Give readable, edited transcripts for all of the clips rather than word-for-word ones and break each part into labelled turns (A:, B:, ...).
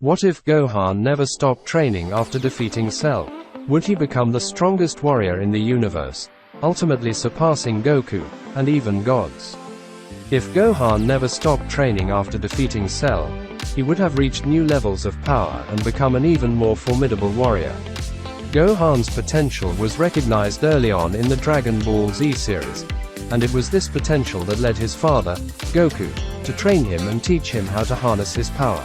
A: What if Gohan never stopped training after defeating Cell? Would he become the strongest warrior in the universe, ultimately surpassing Goku, and even gods? If Gohan never stopped training after defeating Cell, he would have reached new levels of power and become an even more formidable warrior. Gohan's potential was recognized early on in the Dragon Ball Z series, and it was this potential that led his father, Goku, to train him and teach him how to harness his power.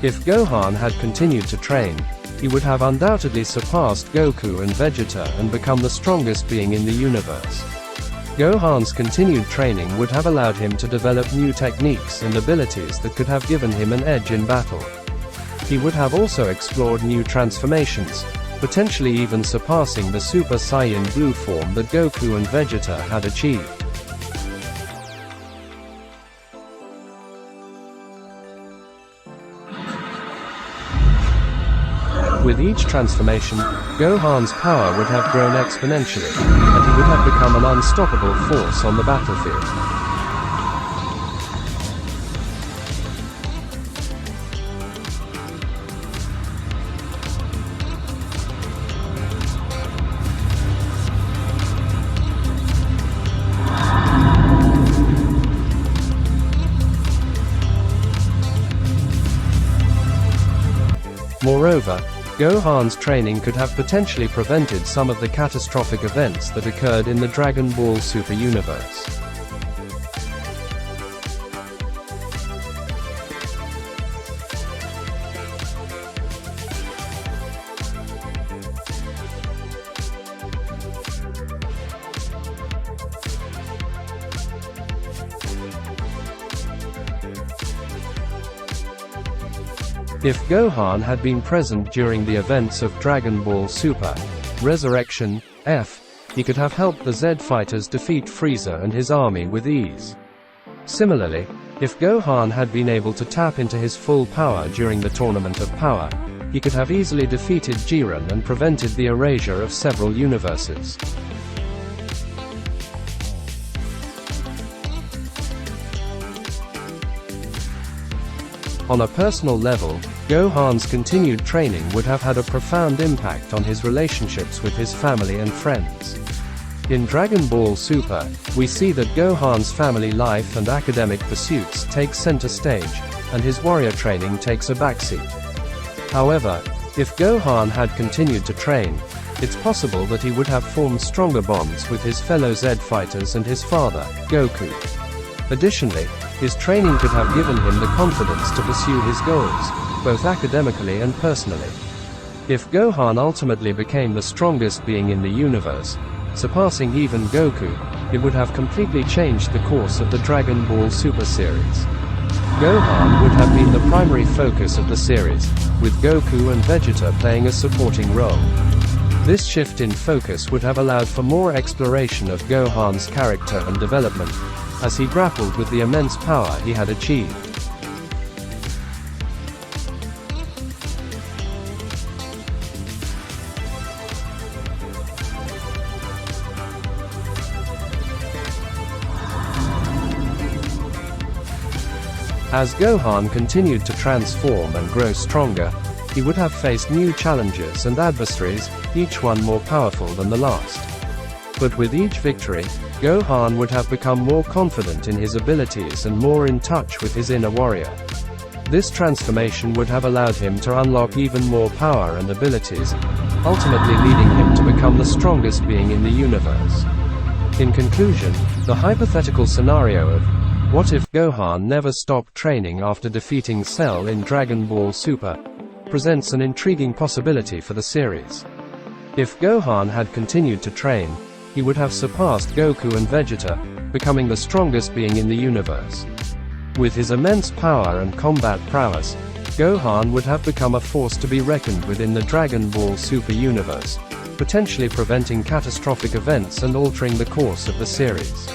A: If Gohan had continued to train, he would have undoubtedly surpassed Goku and Vegeta and become the strongest being in the universe. Gohan's continued training would have allowed him to develop new techniques and abilities that could have given him an edge in battle. He would have also explored new transformations, potentially even surpassing the Super Saiyan Blue form that Goku and Vegeta had achieved. With each transformation, Gohan's power would have grown exponentially, and he would have become an unstoppable force on the battlefield. Moreover, Gohan's training could have potentially prevented some of the catastrophic events that occurred in the Dragon Ball Super universe. If Gohan had been present during the events of Dragon Ball Super Resurrection F, he could have helped the Z fighters defeat Frieza and his army with ease. Similarly, if Gohan had been able to tap into his full power during the Tournament of Power, he could have easily defeated Jiren and prevented the erasure of several universes. On a personal level, Gohan's continued training would have had a profound impact on his relationships with his family and friends. In Dragon Ball Super, we see that Gohan's family life and academic pursuits take center stage, and his warrior training takes a backseat. However, if Gohan had continued to train, it's possible that he would have formed stronger bonds with his fellow Z fighters and his father, Goku. Additionally, his training could have given him the confidence to pursue his goals, both academically and personally. If Gohan ultimately became the strongest being in the universe, surpassing even Goku, it would have completely changed the course of the Dragon Ball Super series. Gohan would have been the primary focus of the series, with Goku and Vegeta playing a supporting role. This shift in focus would have allowed for more exploration of Gohan's character and development, as he grappled with the immense power he had achieved. As Gohan continued to transform and grow stronger, he would have faced new challenges and adversaries, each one more powerful than the last. But with each victory, Gohan would have become more confident in his abilities and more in touch with his inner warrior. This transformation would have allowed him to unlock even more power and abilities, ultimately leading him to become the strongest being in the universe. In conclusion, the hypothetical scenario of what if Gohan never stopped training after defeating Cell in Dragon Ball Super presents an intriguing possibility for the series. If Gohan had continued to train, he would have surpassed Goku and Vegeta, becoming the strongest being in the universe. With his immense power and combat prowess, Gohan would have become a force to be reckoned with in the Dragon Ball Super universe, potentially preventing catastrophic events and altering the course of the series.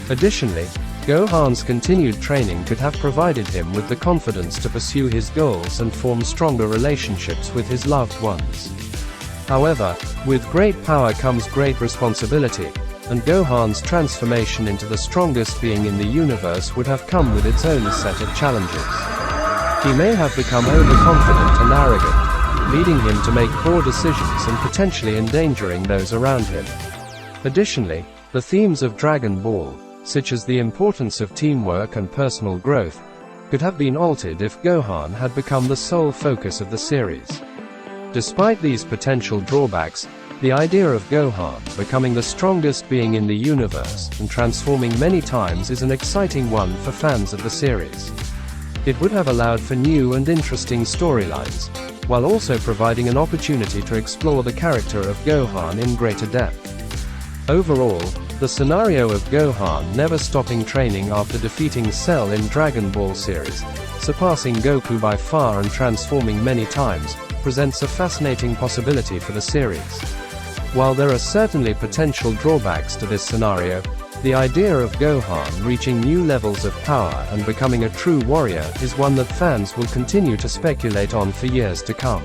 A: Additionally, Gohan's continued training could have provided him with the confidence to pursue his goals and form stronger relationships with his loved ones. However, with great power comes great responsibility, and Gohan's transformation into the strongest being in the universe would have come with its own set of challenges. He may have become overconfident and arrogant, leading him to make poor decisions and potentially endangering those around him. Additionally, the themes of Dragon Ball, such as the importance of teamwork and personal growth, could have been altered if Gohan had become the sole focus of the series. Despite these potential drawbacks, the idea of Gohan becoming the strongest being in the universe and transforming many times is an exciting one for fans of the series. It would have allowed for new and interesting storylines, while also providing an opportunity to explore the character of Gohan in greater depth. Overall, the scenario of Gohan never stopping training after defeating Cell in Dragon Ball series, surpassing Goku by far and transforming many times, presents a fascinating possibility for the series. While there are certainly potential drawbacks to this scenario, the idea of Gohan reaching new levels of power and becoming a true warrior is one that fans will continue to speculate on for years to come.